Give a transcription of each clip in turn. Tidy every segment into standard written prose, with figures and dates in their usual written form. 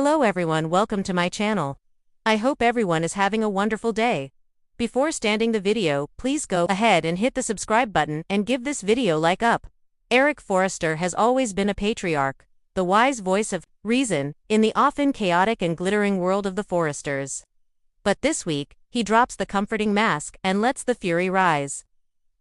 Hello everyone, welcome to my channel. I hope everyone is having a wonderful day. Before starting the video, please go ahead and hit the subscribe button and give this video like up. Eric Forrester has always been a patriarch, the wise voice of reason in the often chaotic and glittering world of the Forresters. But this week, he drops the comforting mask and lets the fury rise.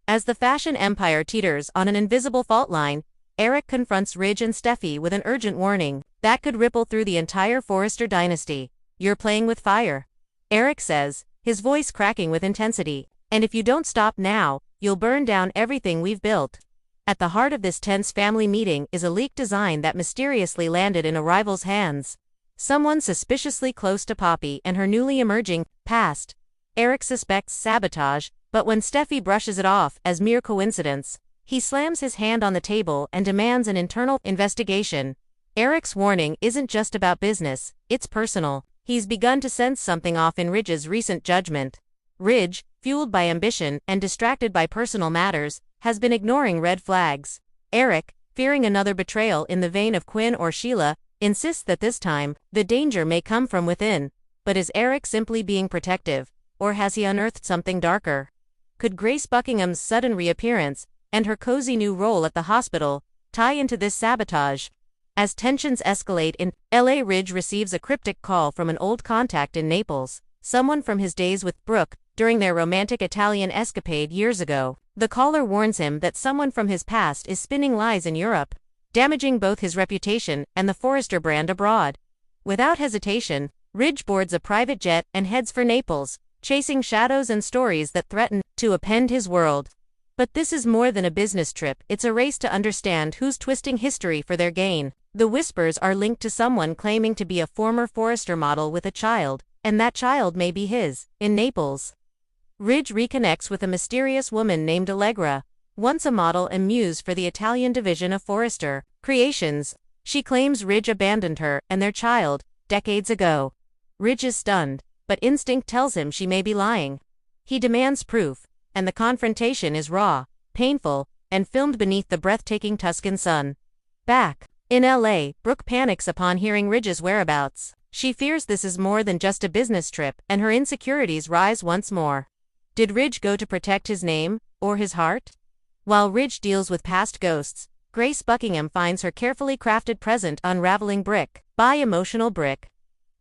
As the fashion empire teeters on an invisible fault line, Eric confronts Ridge and Steffy with an urgent warning that could ripple through the entire Forrester dynasty. "You're playing with fire," Eric says, his voice cracking with intensity, "and if you don't stop now, you'll burn down everything we've built." At the heart of this tense family meeting is a leaked design that mysteriously landed in a rival's hands. Someone suspiciously close to Poppy and her newly emerging past. Eric suspects sabotage, but when Steffy brushes it off as mere coincidence, he slams his hand on the table and demands an internal investigation. Eric's warning isn't just about business, it's personal. He's begun to sense something off in Ridge's recent judgment. Ridge, fueled by ambition and distracted by personal matters, has been ignoring red flags. Eric, fearing another betrayal in the vein of Quinn or Sheila, insists that this time, the danger may come from within. But is Eric simply being protective, or has he unearthed something darker? Could Grace Buckingham's sudden reappearance, and her cozy new role at the hospital, tie into this sabotage? As tensions escalate in LA, Ridge receives a cryptic call from an old contact in Naples, someone from his days with Brooke, during their romantic Italian escapade years ago. The caller warns him that someone from his past is spinning lies in Europe, damaging both his reputation and the Forrester brand abroad. Without hesitation, Ridge boards a private jet and heads for Naples, chasing shadows and stories that threaten to upend his world. But this is more than a business trip, it's a race to understand who's twisting history for their gain. The whispers are linked to someone claiming to be a former Forrester model with a child, and that child may be his. In Naples, Ridge reconnects with a mysterious woman named Allegra, once a model and muse for the Italian division of Forrester Creations. She claims Ridge abandoned her and their child decades ago. Ridge is stunned, but instinct tells him she may be lying. He demands proof, and the confrontation is raw, painful, and filmed beneath the breathtaking Tuscan sun. Back in LA, Brooke panics upon hearing Ridge's whereabouts. She fears this is more than just a business trip, and her insecurities rise once more. Did Ridge go to protect his name, or his heart? While Ridge deals with past ghosts, Grace Buckingham finds her carefully crafted present unraveling brick by emotional brick.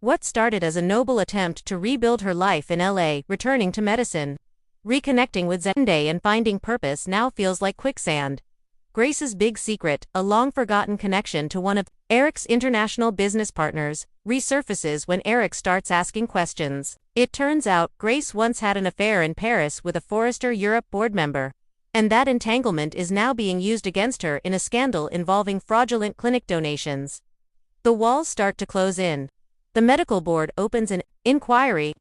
What started as a noble attempt to rebuild her life in LA, returning to medicine, reconnecting with Zende and finding purpose, now feels like quicksand. Grace's big secret, a long-forgotten connection to one of Eric's international business partners, resurfaces when Eric starts asking questions. It turns out Grace once had an affair in Paris with a Forrester Europe board member, and that entanglement is now being used against her in a scandal involving fraudulent clinic donations. The walls start to close in. The medical board opens an inquiry,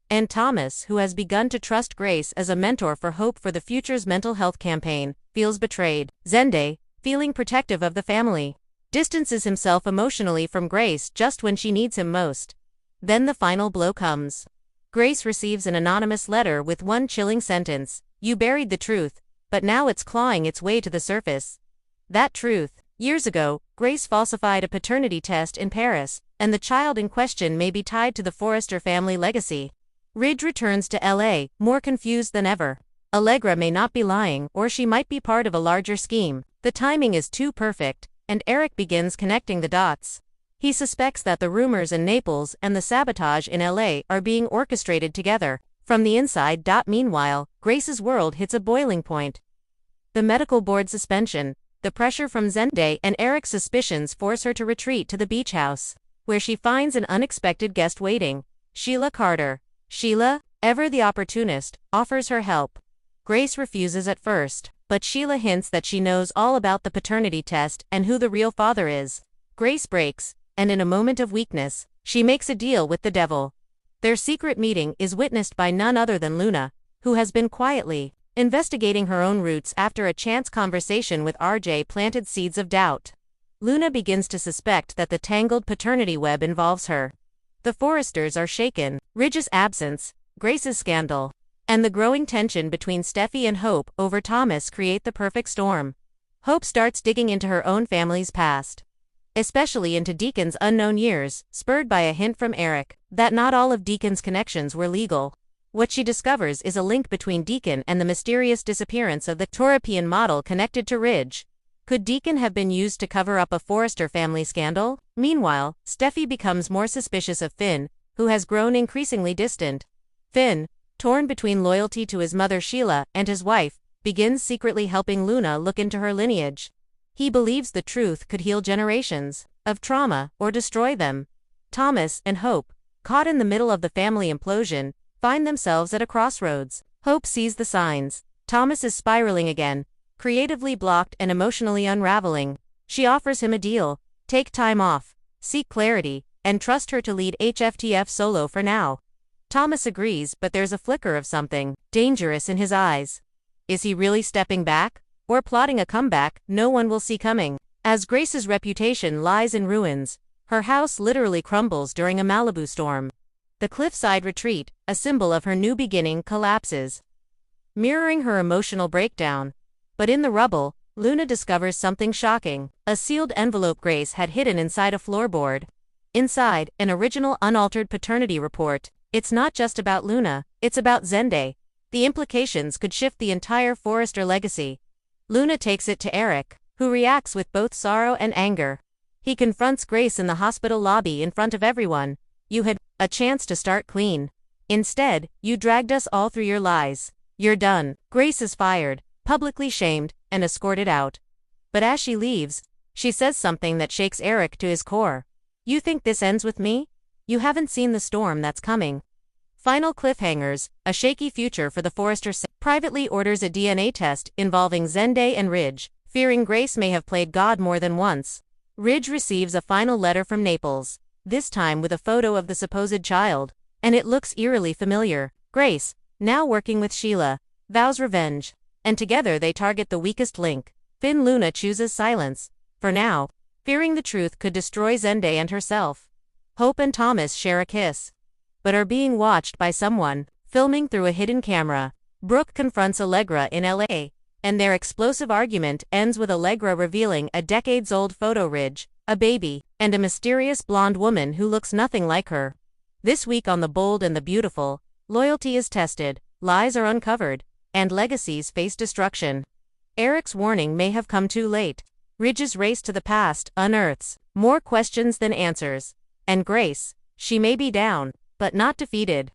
and Thomas, who has begun to trust Grace as a mentor for Hope for the Future's mental health campaign, feels betrayed. Zende, feeling protective of the family, distances himself emotionally from Grace just when she needs him most. Then the final blow comes. Grace receives an anonymous letter with one chilling sentence: "You buried the truth, but now it's clawing its way to the surface." That truth: years ago, Grace falsified a paternity test in Paris, and the child in question may be tied to the Forrester family legacy. Ridge returns to LA, more confused than ever. Allegra may not be lying, or she might be part of a larger scheme. The timing is too perfect, and Eric begins connecting the dots. He suspects that the rumors in Naples and the sabotage in LA are being orchestrated together, from the inside. Meanwhile, Grace's world hits a boiling point. The medical board suspension, the pressure from Zende, and Eric's suspicions force her to retreat to the beach house, where she finds an unexpected guest waiting: Sheila Carter. Sheila, ever the opportunist, offers her help. Grace refuses at first, but Sheila hints that she knows all about the paternity test and who the real father is. Grace breaks, and in a moment of weakness, she makes a deal with the devil. Their secret meeting is witnessed by none other than Luna, who has been quietly investigating her own roots after a chance conversation with RJ planted seeds of doubt. Luna begins to suspect that the tangled paternity web involves her. The Forresters are shaken. Ridge's absence, Grace's scandal, and the growing tension between Steffy and Hope over Thomas create the perfect storm. Hope starts digging into her own family's past. especially into Deacon's unknown years, spurred by a hint from Eric that not all of Deacon's connections were legal. What she discovers is a link between Deacon and the mysterious disappearance of the European model connected to Ridge. Could Deacon have been used to cover up a Forrester family scandal? Meanwhile, Steffy becomes more suspicious of Finn, who has grown increasingly distant. Finn, torn between loyalty to his mother Sheila and his wife, begins secretly helping Luna look into her lineage. He believes the truth could heal generations of trauma or destroy them. Thomas and Hope, caught in the middle of the family implosion, find themselves at a crossroads. Hope sees the signs. Thomas is spiraling again, creatively blocked and emotionally unraveling. She offers him a deal: take time off, seek clarity, and trust her to lead HFTF solo for now. Thomas agrees, but there's a flicker of something dangerous in his eyes. Is he really stepping back, or plotting a comeback no one will see coming? As Grace's reputation lies in ruins, her house literally crumbles during a Malibu storm. The cliffside retreat, a symbol of her new beginning, collapses, mirroring her emotional breakdown. But in the rubble, Luna discovers something shocking: a sealed envelope Grace had hidden inside a floorboard. Inside, an original unaltered paternity report. It's not just about Luna, it's about Zende. The implications could shift the entire Forrester legacy. Luna takes it to Eric, who reacts with both sorrow and anger. He confronts Grace in the hospital lobby in front of everyone. You had a chance to start clean. Instead, you dragged us all through your lies. You're done. Grace is fired, publicly shamed, and escorted out. But as she leaves, she says something that shakes Eric to his core. You think this ends with me? You haven't seen the storm that's coming. Final cliffhangers, a shaky future for the Forrester privately orders a DNA test involving Zende and Ridge, fearing Grace may have played God more than once. Ridge receives a final letter from Naples, this time with a photo of the supposed child, and it looks eerily familiar. Grace, now working with Sheila, vows revenge, and together they target the weakest link. Finn. Luna chooses silence, for now, fearing the truth could destroy Zende and herself. Hope and Thomas share a kiss, but are being watched by someone, filming through a hidden camera. Brooke confronts Allegra in LA, and their explosive argument ends with Allegra revealing a decades-old photo Ridge, a baby, and a mysterious blonde woman who looks nothing like her. This week on The Bold and the Beautiful, loyalty is tested, lies are uncovered, and legacies face destruction. Eric's warning may have come too late. Ridge's race to the past unearths more questions than answers. And Grace, she may be down, but not defeated.